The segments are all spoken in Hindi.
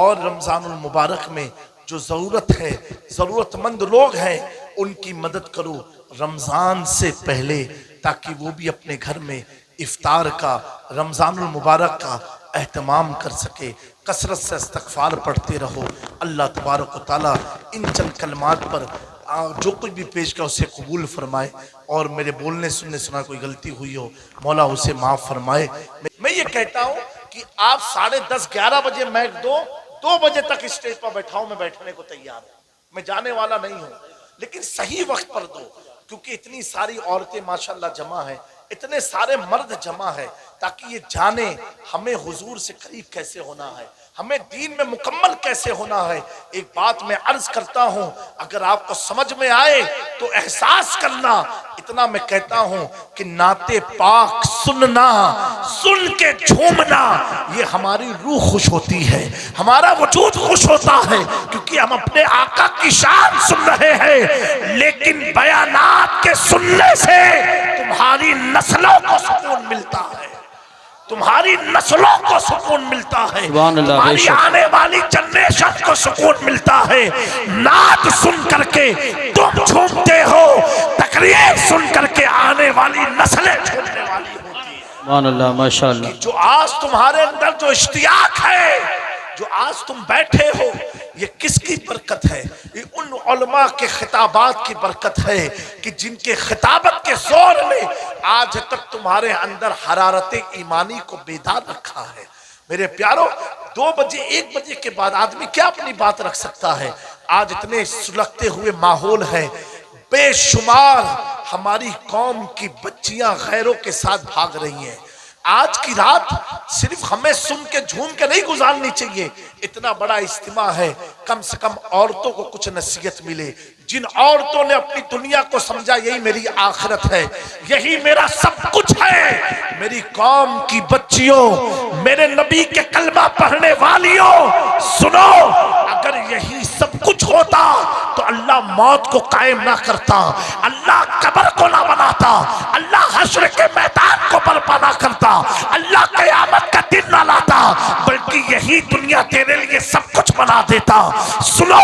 और रमज़ानुल मुबारक में जो ज़रूरत है, ज़रूरतमंद लोग हैं, उनकी मदद करो रमज़ान से पहले, ताकि वो भी अपने घर में इफ्तार का, रमज़ानुल मुबारक का एहतमाम कर सके। कसरत से इस्तग़फ़ार पढ़ते रहो। अल्लाह तबारक व तआला इन चंद कलमात पर जो कुछ भी पेश किया उसे कबूल फरमाए, और मेरे बोलने सुनने सुना कोई गलती हुई हो मौला उसे माफ़ फरमाए। मैं ये कहता हूँ कि आप 10:30 11 बजे मैक दो, 2 बजे तक स्टेज पर बैठाओ, मैं बैठने को तैयार हूँ, मैं जाने वाला नहीं हूँ, लेकिन सही वक्त पर दो, क्योंकि इतनी सारी औरतें माशाल्लाह जमा है, इतने सारे मर्द जमा है, ताकि ये जाने हमें हुजूर से करीब कैसे होना है, हमें दीन में मुकम्मल कैसे होना है। एक बात मैं अर्ज करता हूं, अगर आपको समझ में आए तो एहसास करना। इतना मैं कहता हूं कि नाते पाक सुनना, सुन के झूमना, ये हमारी रूह खुश होती है, हमारा वजूद खुश होता है, क्योंकि हम अपने आका की शान सुन रहे हैं। लेकिन बयानात के सुनने से तुम्हारी नस्लों को सुकून मिलता है, तुम्हारी नस्लों को सुकून मिलता है, तुम्हारी आने वाली जनरेशन को सुकून मिलता है। नात सुन करके तुम झूमते हो, तकरीर सुन करके आने वाली नस्लें झूमने वाली होती है। सुभान अल्लाह, माशाअल्लाह। जो आज तुम्हारे अंदर जो इश्तियाक है, जो आज तुम बैठे हो, ये किसकी बरकत है? ये उन उलमा के खिताबात की बरकत है कि जिनके खिताबत के जोर में आज तक तुम्हारे अंदर हरारत ईमानी को बेदार रखा है। मेरे प्यारो, 2 बजे 1 बजे के बाद आदमी क्या अपनी बात रख सकता है? आज इतने सुलगते हुए माहौल है, बेशुमार हमारी कौम की बच्चियां गैरों के साथ भाग रही हैं। आज की रात सिर्फ हमें सुन के झूम के नहीं गुजारनी चाहिए। इतना बड़ा इज्तिमा है, कम से कम औरतों को कुछ नसीहत मिले। जिन औरतों ने अपनी दुनिया को समझा यही मेरी आखिरत है, यही मेरा सब कुछ है, मेरी कौम की बच्चियों, मेरे नबी के कलमा पढ़ने वालियों, सुनो, अगर यही सब कुछ होता तो अल्लाह मौत को कायम ना करता, अल्लाह कब्र को ना बनाता, अल्लाह हश्र के मैदान को बर्पा ना करता, अल्लाह क़यामत का दिन ना लाता, बल्कि यही दुनिया तेरे लिए सब कुछ बना देता। सुनो,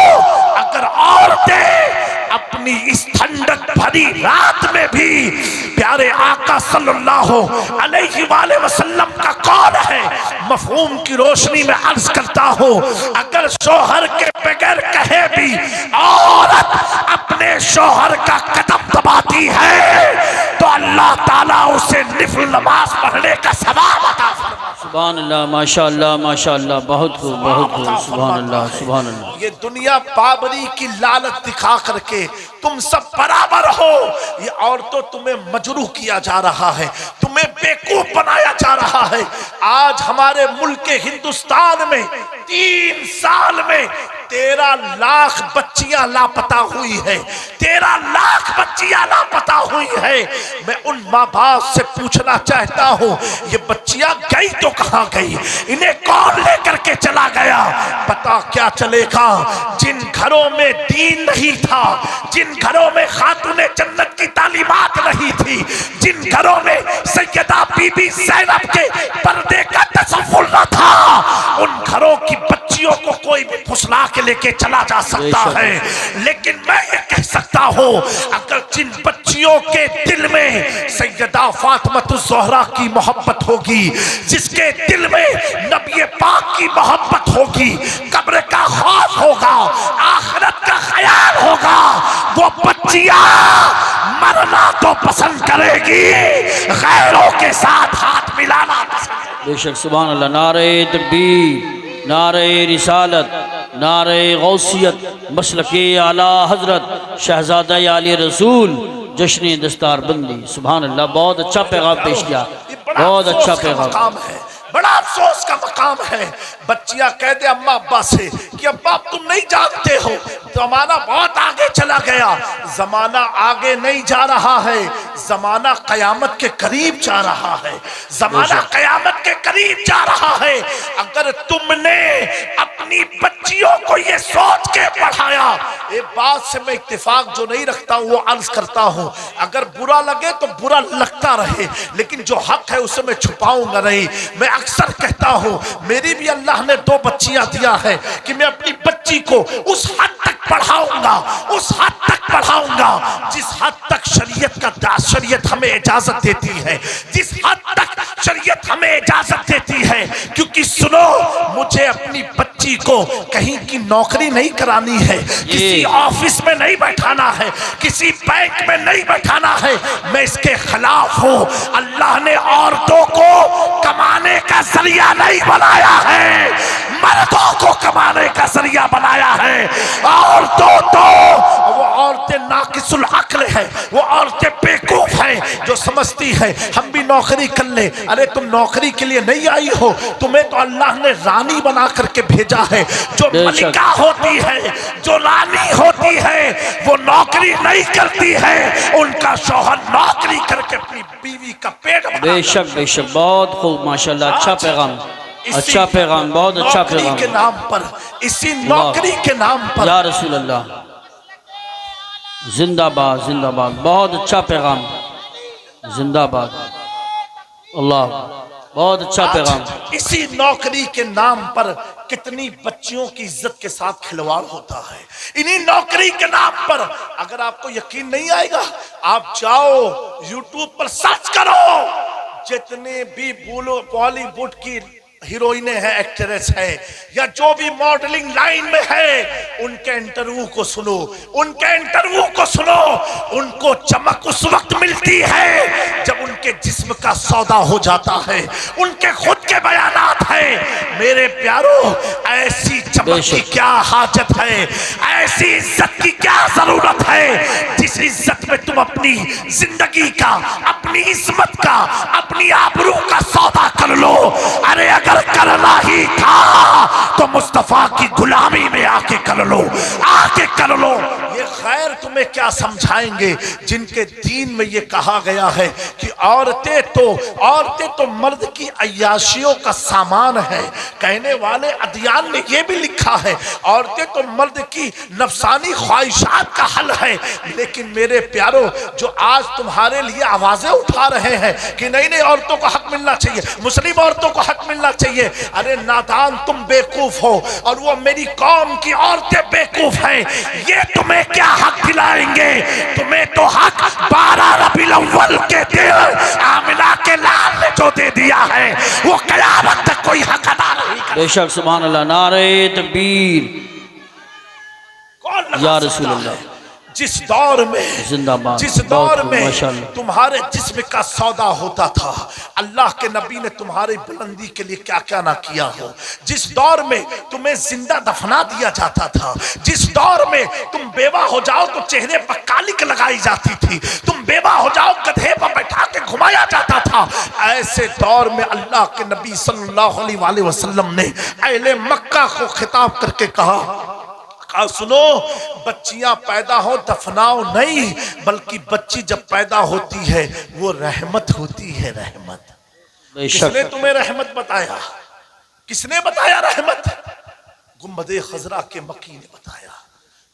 अगर औरतें अपनी इस ठंडक भरी रात में भी प्यारे आका सल्लल्लाहु अलैहि वसल्लम का कौल है, मफहूम की रोशनी में अर्ज करता हूँ, अगर शोहर के बगैर कहे भी औरत अपने शोहर का कदम दबाती है तो अल्लाह ताला उसे निफल नमाज पढ़ने का सवाब अता फरमाता है। सुभान अल्लाह, माशाअल्लाह, माशाअल्लाह, बहुत खूब, बहुत खूब, सुभान अल्लाह, सुभान अल्लाह। ये दुनिया पाबरी की लालच दिखा करके तुम सब बराबर हो, ये औरतों तुम्हें मजरूह किया जा रहा है, तुम्हें बेवकूफ बनाया जा रहा है। आज हमारे मुल्क के हिंदुस्तान में 3 साल में 13 लाख बच्चियां लापता हुई है, 13 लाख बच्चियां लापता हुई है। मैं उन माँ बाप से पूछना चाहता हूँ, ये बच्चियां गई तो कहाँ गई? इन्हें कौन लेकर के चला गया? पता क्या चलेगा? जिन घरों में दीन नहीं था, जिन घरों में खातूने जन्नत की तालीमात नहीं थी, जिन घरों में सैयदा बीबी ज़ैनब के पर्दे का तसव्वुर न था, उन घरों की बच्चियों को कोई भी फुसला के लेके चला जा सकता है। लेकिन मैं ये कह सकता हूँ, अगर जिन बच्चियों के दिल में सैयदा फातिमातुज़ ज़हरा की मोहब्बत होगी, जिसके दिल में नबी पाक की मोहब्बत होगी, कब्र का खौफ होगा, आखिरत का ख्याल होगा, वो बच्चियां मरना तो पसंद करेगी, गैरों के साथ हाथ मिलाना पसंद। बेशक, सुभान अल्लाह। नारे तकबीर, नारे रिसालत, नारे गौसियत, मसलके आला हजरत शहजादा आली रसूल, जश्न दस्तार बंदी। सुभान अल्लाह, बहुत अच्छा पैगाम पेश किया, बहुत अच्छा पैगाम है। बड़ा अफसोस का मकाम है, बच्चियां कह दे अम्मा अब्बा से कि अब्बा तुम नहीं जानते हो, जमाना बहुत आगे चला गया। जमाना आगे नहीं जा रहा है, जमाना कयामत के करीब जा रहा है, जमाना कयामत के करीब जा रहा है। अगर तुमने अपनी बच्चियों को ये सोच के बढ़ाया। एक बात से मैं इत्तेफाक जो नहीं रखता हूं वो अर्ज करता हूं, अगर बुरा लगे तो बुरा लगता रहे, लेकिन जो हक है उसे मैं छुपाऊंगा नहीं। मैं अक्सर कहता हूं, मेरी भी अल्लाह ने 2 बच्चियां दिया है कि मैं अपनी बच्ची को उस हद तक पढ़ाऊंगा, उस हद तक पढ़ाऊंगा जिस हद तक शरीयत हमें इजाजत देती है, जिस हद तक शरीयत हमें इजाजत देती है। क्योंकि सुनो, मुझे अपनी बच्ची को कहीं की नौकरी नहीं करानी है, किसी ऑफिस में नहीं बैठाना है, किसी बैंक में नहीं बैठाना है। मैं इसके खिलाफ हूं। अल्लाह ने औरतों को कमाने का जरिया नहीं बनाया है, मर्दों को कमाने का जरिया बनाया है। औरतों तो वो औरतें नाकिसुल अक्ल है, वो औरतें बेवकूफ हैं जो समझती है हम भी नौकरी कर ले। अरे तुम नौकरी के लिए नहीं आई हो, तुम्हें तो अल्लाह ने रानी बना करके भेजा है। जो मलिका होती है, जो रानी होती है, वो नौकरी नहीं करती है, उनका शौहर नौकरी करके अपनी बीवी का पेट भरता है। बेशक बेशक, बहुत खूब, माशाल्लाह, अच्छा पैगाम, अच्छा पैगाम, बहुत अच्छा पैगाम के नाम पर, इसी नौकरी के नाम पर। या रसूल अल्लाह, जिंदाबाद जिंदाबाद, बहुत अच्छा पैगाम, जिंदाबाद अल्लाह, बहुत अच्छा पैगाम। इसी नौकरी के नाम पर कितनी बच्चियों की इज्जत के साथ खिलवाड़ होता है, इन्हीं नौकरी के नाम पर। अगर आपको यकीन नहीं आएगा, आप जाओ यूट्यूब पर सर्च करो, जितने भी बॉलीवुड की हीरोइनें हैं, एक्ट्रेस है, या जो भी मॉडलिंग लाइन में है, उनके इंटरव्यू को सुनो, उनके इंटरव्यू को सुनो। उनको चमक उस वक्त मिलती है जब उनके जिस्म का सौदा हो जाता है, उनके खुद के बयानात हैं। मेरे प्यारो, ऐसी चमक की क्या हाजत है, ऐसी इज्जत की क्या जरूरत है, जिस इज्जत में तुम अपनी जिंदगी का, अपनी इस्मत का, अपनी आबरू का सौदा कर लो। अरे अगर करना ही था तो मुस्तफा की गुलामी में आके कर लो, आके कर लो। ये खैर तुम्हें क्या समझाएंगे जिनके दीन में ये कहा गया है कि औरतें तो मर्द की अय्याशियों का सामान है। कहने वाले अदियान ने ये भी लिखा है, औरतें तो मर्द की नफसानी ख्वाहिशात का हल है। लेकिन मेरे प्यारो, जो आज तुम्हारे लिए आवाजें उठा रहे हैं कि नहीं नहीं औरतों को हक मिलना चाहिए, मुस्लिम औरतों को हक मिलना चाहिए, अरे नादान, तुम बेवकूफ हो और वो मेरी कौम की औरतें बेवकूफ हैं। ये तुम्हें क्या हक दिलाएंगे? तुम्हें तो हक 12 रबीउल अव्वल के दिन आमिना के लाल ने जो दे दिया है, वो कयामत तक कोई हक अदा नहीं करेगा। बेशक, सुभान अल्लाह, नारे तकबीर, या रसूल अल्लाह। जिस दौर में, जिंदाबाद, जिस दौर में तुम्हारे जिस्म का सौदा होता था, अल्लाह के नबी ने तुम्हारी बुलंदी के लिए क्या क्या ना किया हो। जिस दौर में तुम्हें जिंदा दफना दिया जाता था, जिस दौर में तुम बेवा हो जाओ तो चेहरे पर कालिक लगाई जाती थी, तुम बेवा हो जाओ गधे पर बैठा के घुमाया जाता था, ऐसे दौर में अल्लाह के नबी सल्लल्लाहु अलैहि वसल्लम ने अहले मक्का को खिताब करके कहा, सुनो, बच्चियां पैदा हो दफनाओ नहीं, बल्कि बच्ची जब पैदा होती है वो रहमत होती है, रहमत। किसने तुम्हें रहमत बताया? किसने बताया रहमत? गुंबदे खजरा के मक्की ने बताया।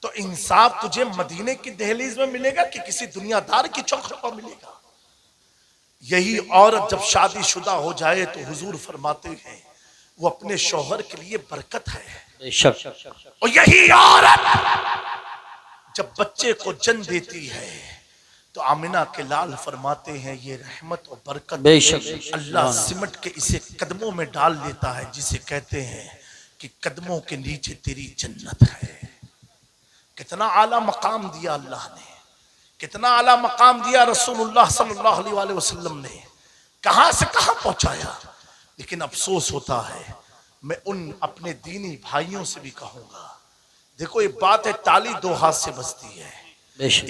तो इंसाफ तुझे मदीने की दहलीज में मिलेगा कि किसी दुनियादार की चौखट पर मिलेगा? यही औरत जब शादीशुदा हो जाए तो हुजूर फरमाते हैं वो अपने शौहर के लिए बरकत है। और यही औरत जब बच्चे को जन्म देती है तो आमिना के लाल फरमाते हैं ये रहमत और बरकत अल्लाह सिमट के इसे कदमों में डाल देता है, जिसे कहते हैं कि कदमों के नीचे तेरी जन्नत है। कितना आला मकाम दिया अल्लाह ने, कितना आला मकाम दिया रसूलुल्लाह सल्लल्लाहु अलैहि वसल्लम ने, कहां से कहां पहुंचाया। लेकिन अफसोस होता है, मैं उन अपने दीनी भाइयों से भी कहूंगा, देखो ये बात है, ताली 2 हाथ से बजती है,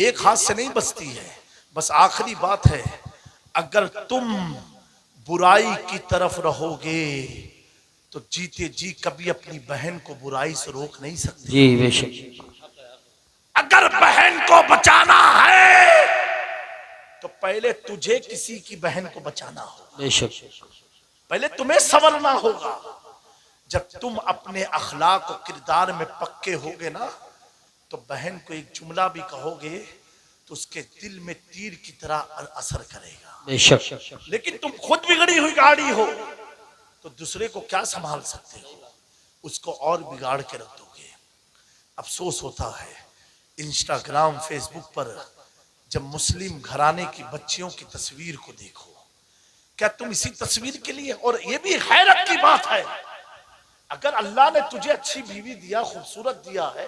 एक हाथ से नहीं बजती है। बस आखिरी बात है, अगर तुम बुराई की तरफ रहोगे तो जीते जी कभी अपनी बहन को बुराई से रोक नहीं सकते। जी बेशक। अगर बहन को बचाना है तो पहले तुझे किसी की बहन को बचाना होगा, बेशक। पहले तुम्हें संवरना होगा। जब तुम अपने अखलाक और किरदार में पक्के होगे ना, तो बहन को एक जुमला भी कहोगे तो उसके दिल में तीर की तरह असर करेगा। बेशक। लेकिन तुम खुद बिगड़ी हुई गाड़ी हो तो दूसरे को क्या संभाल सकते हो, उसको और बिगाड़ के रख दोगे। अफसोस होता है इंस्टाग्राम फेसबुक पर जब मुस्लिम घराने की बच्चियों की तस्वीर को देखो, क्या तुम इसी तस्वीर के लिए, और ये भी हैरत की बात है, अगर अल्लाह ने तुझे अच्छी बीवी दिया, खूबसूरत दिया है,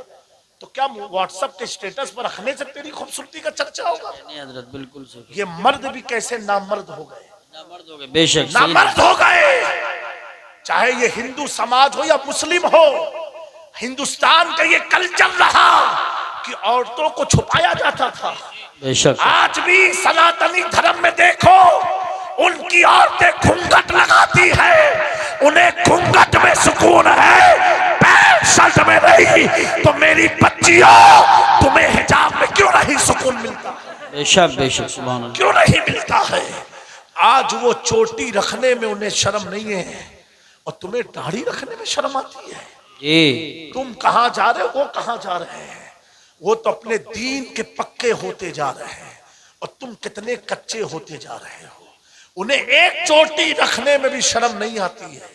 तो क्या व्हाट्सएप के स्टेटस पर रखने से तेरी खूबसूरती का चर्चा होगा? नहीं हजरत, बिल्कुल सही। ये मर्द भी कैसे नामर्द हो गए, नामर्द हो गए। बेशक नामर्द हो गए। चाहे ये हिंदू समाज हो या मुस्लिम हो, हिंदुस्तान का ये कल्चर रहा कि औरतों को छुपाया जाता था। बेशक। आज भी सनातनी धर्म में देखो, उनकी औरतें घूंघट लगाती है, उन्हें घूंघट में सुकून है, पैंट शर्ट में नहीं। तो मेरी बच्चियों, तुम्हें हिजाब में क्यों नहीं सुकून मिलता? बेशक बेशक, सुभान अल्लाह। क्यों नहीं मिलता है? आज वो चोटी रखने में उन्हें शर्म नहीं है और तुम्हें दाढ़ी रखने में शर्म आती है। जी। तुम कहां जा रहे हो, वो कहां जा रहे हैं? वो तो अपने दीन के पक्के होते जा रहे हैं और तुम कितने कच्चे होते जा रहे हो। उन्हें एक चोटी रखने में भी शर्म नहीं आती है।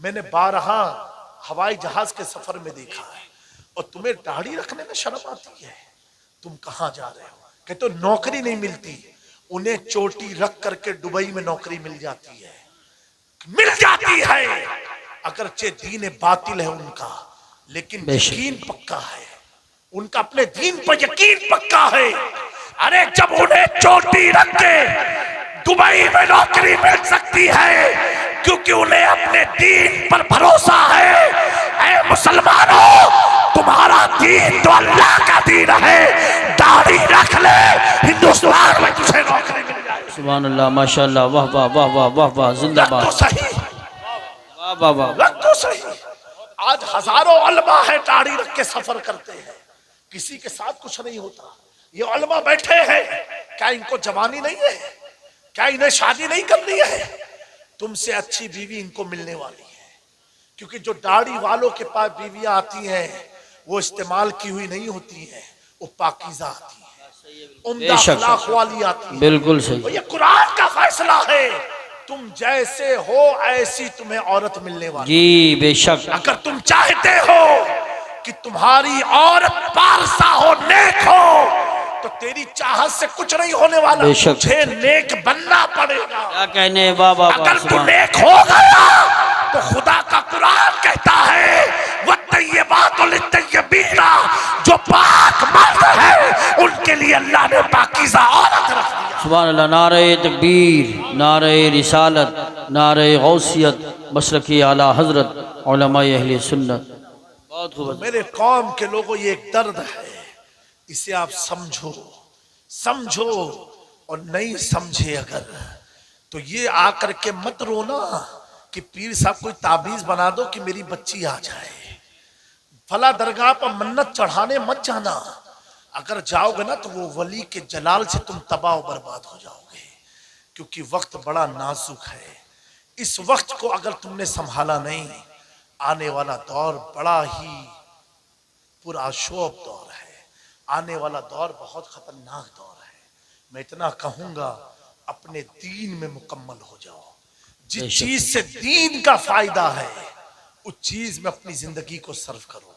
मैंने बारहा हवाई जहाज के सफर में देखा है, और तुम्हें दाढ़ी रखने में शर्म आती है। तुम कहां जा रहे हो? कहते तो नौकरी नहीं मिलती, उन्हें चोटी रख करके दुबई में नौकरी मिल जाती है, मिल जाती है। अगरचे दीन बातिल है उनका, लेकिन यकीन पक्का है, उनका अपने दीन पर यकीन पक्का है। अरे जब उन्हें चोटी रख के दुबई में नौकरी मिल सकती है, क्योंकि उन्हें अपने दीन पर भरोसा है। ऐ मुसलमानों, तुम्हारा दीन तो अल्लाह का दीन है, दाढ़ी रख ले, हिंदुस्तान में तुझे नौकरी मिल जाएगी। सुभान अल्लाह, माशाअल्लाह, वाह वाह वाह वाह वाह वाह, जिंदाबाद। तो सही, वाह वाह वाह, तो सही। आज हजारों उलमा है दाढ़ी रख के सफर करते हैं, किसी के साथ कुछ नहीं होता। ये उलमा बैठे हैं, क्या इनको जवानी नहीं है? क्या इन्हें शादी नहीं करनी है? तुमसे अच्छी बीवी इनको मिलने वाली है, क्योंकि जो दाढ़ी वालों के पास बीवियां आती हैं वो इस्तेमाल की हुई नहीं होती है, वो पाकीज़ा आती है, उम्दा अखलाक वाली आती है। बिल्कुल सही। ये कुरान का फैसला है, तुम जैसे हो ऐसी तुम्हें औरत मिलने वाली। जी बेशक। अगर तुम चाहते हो कि तुम्हारी औरत पारसा हो, नेक हो, तो तेरी चाहत से कुछ नहीं होने वाला, तुझे नेक बनना पड़ेगा। क्या कहने, वाह वाह। अगर तू नेक हो गया तो खुदा का कुरान कहता है, वत्तय्यबातु लित्तय्यबीना, जो पाक मर्द है उनके लिए अल्लाह ने पाकीज़ा औरत रख दिया। सुभान अल्लाह। नारे तकबीर, नारे रिसालत, नारे गौसियत, मसलकी आला हजरत उलमाए अहले सुन्नत। बहुत खूब। मेरे कौम के लोगों, ये एक दर्द है, इसे आप समझो, समझो, और नहीं समझे अगर तो ये आकर के मत रोना कि पीर साहब कोई ताबीज बना दो कि मेरी बच्ची आ जाए। फला दरगाह पर मन्नत चढ़ाने मत जाना, अगर जाओगे ना तो वो वली के जलाल से तुम तबाह और बर्बाद हो जाओगे, क्योंकि वक्त बड़ा नाजुक है। इस वक्त को अगर तुमने संभाला नहीं, आने वाला दौर बड़ा ही पुरअशोभ दौर है, आने वाला दौर बहुत खतरनाक दौर है। मैं इतना कहूंगा, अपने दीन में मुकम्मल हो जाओ। जिस चीज से दीन का फायदा है उस चीज में अपनी जिंदगी को सर्व करो।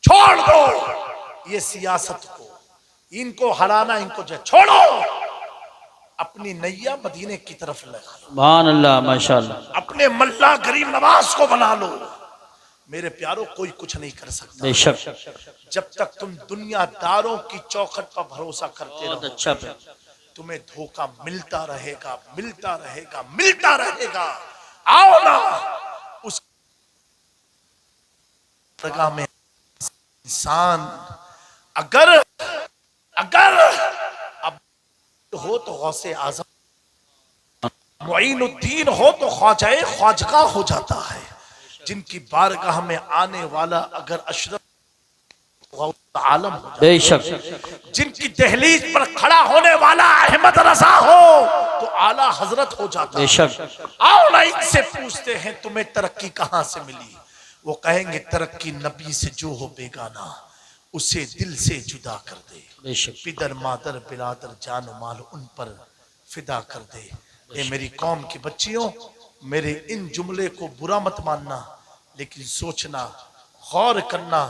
छोड़ दो ये सियासत को, इनको हराना, इनको छोड़ो, अपनी नैया मदीने की तरफ लगा लो। सुभान अल्लाह, माशाअल्लाह। अपने मल्ला गरीब नवाज को बना लो। मेरे प्यारों, कोई कुछ नहीं कर सकता बेशक। जब तक तुम दुनियादारों की चौखट पर भरोसा करते रहो। अच्छा, तुम्हें धोखा मिलता रहेगा, मिलता रहेगा, मिलता रहेगा। आओ ना उस जगह में इंसान अगर अगर अब हो तो गौसे आज़म, मुईनुद्दीन हो तो ख्वाजाए ख्वाजगा हो जाता है। जिनकी बारगाह में आने वाला अगर अशरफ आलम हो जाता, बेशक। जिनकी दहलीज पर खड़ा होने वाला अहमद रजा हो तो आला हजरत हो जाता है। बेशक। आओ ना इनसे पूछते हैं तुम्हें तरक्की कहां से मिली? वो कहेंगे तरक्की नबी से जो हो बेगाना। उसे दिल से जुदा कर दे। बेशक पिदर मादर बिरादर जान माल उन पर फिदा कर दे। ए मेरी कौम की बच्चियों, मेरे इन जुमले को बुरा मत मानना, लेकिन सोचना, गौर करना।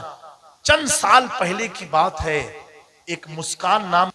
चंद साल पहले की बात है, एक मुस्कान नाम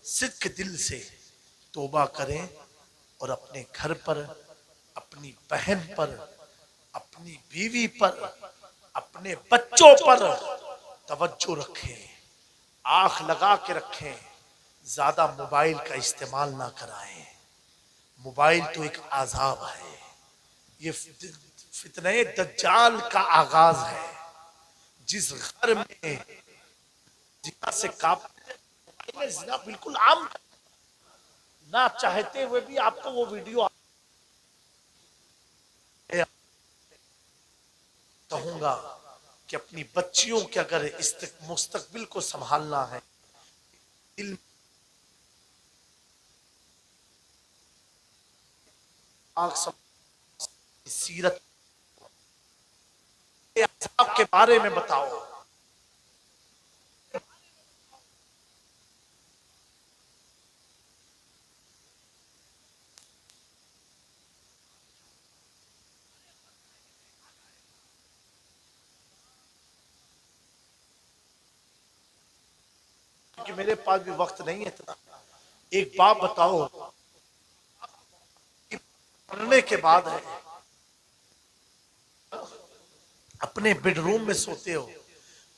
सिद्क दिल से तौबा करें और अपने घर पर, अपनी बहन पर, अपनी बीवी पर, अपने बच्चों पर तवज्जो रखें, आंख लगा के रखें। ज्यादा मोबाइल का इस्तेमाल ना कराएं। मोबाइल तो एक आजाब है। ये फितने दज्जाल का आगाज है। जिस घर में जिना से जिना बिल्कुल आम, ना चाहते हुए भी आपको वो वीडियो कहूंगा कि अपनी बच्चियों के अगर मुस्तकबिल को संभालना है, दिल सीरत के बारे में बताओ। मेरे पास भी वक्त नहीं है इतना। एक बात बताओ, मरने के बाद है, अपने बेडरूम में सोते हो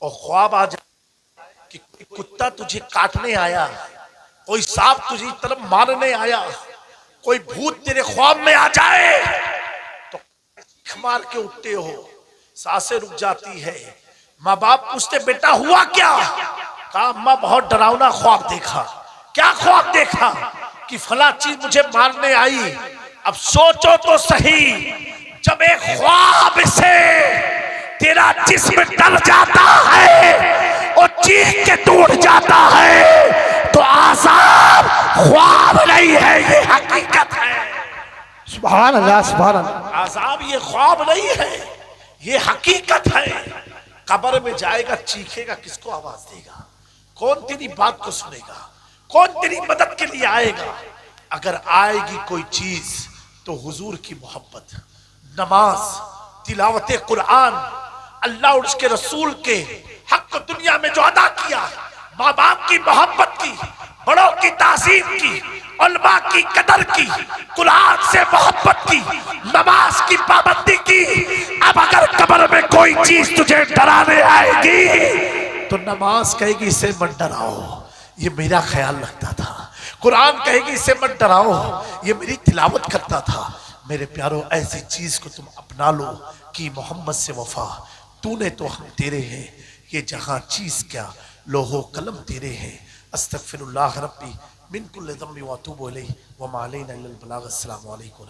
और ख्वाब आ जाए कि कोई कुत्ता तुझे काटने आया, कोई सांप तुझे तरफ मारने आया, कोई भूत तेरे ख्वाब में आ जाए तो मार के उठते हो, सांसें रुक जाती है। माँ बाप पूछते बेटा हुआ क्या? कहा अम्मा बहुत डरावना ख्वाब देखा। क्या ख्वाब देखा? कि फला चीज मुझे मारने आई। अब सोचो तो सही, जब एक ख्वाब से तेरा जिस्म डर जाता है और चीख के टूट जाता है तो आसाब ख्वाब नहीं है, ये हकीकत है। सुभान अल्लाह, सुभान अल्लाह। आसाब ये ख्वाब नहीं है, ये हकीकत है। कब्र में जाएगा, चीखेगा, किसको आवाज देगा? कौन तेरी बात को सुनेगा? कौन तेरी मदद के लिए आएगा? अगर आएगी कोई चीज तो हुजूर की मोहब्बत, नमाज, तिलावत कुरान, अल्लाह और उसके रसूल के हक को दुनिया में जो अदा किया, माँ बाप की मोहब्बत की, बड़ों की ताज़ीम की, उलमा की कदर की, कुरान से मोहब्बत की, नमाज की पाबंदी की। अब अगर कब्र में कोई चीज तुझे डराने आएगी तो नमाज कहेगी इसे मत डराओ, ये मेरा ख्याल रखता था। कुरान कहेगी इसे मत डराओ, ये मेरी तिलावत करता था। मेरे प्यारो, ऐसी चीज को तुम अपना लो कि मोहम्मद से वफा, तूने तो हम तेरे हैं, ये जहां चीज क्या लोहो कलम तेरे हैं। अस्तगफिरुल्लाह रब्बी मिन कुल्लि ज़म्बि व अतूबु इलैहि व मा अलैना इल्लल बलाग। अस्सलामु अलैकुम।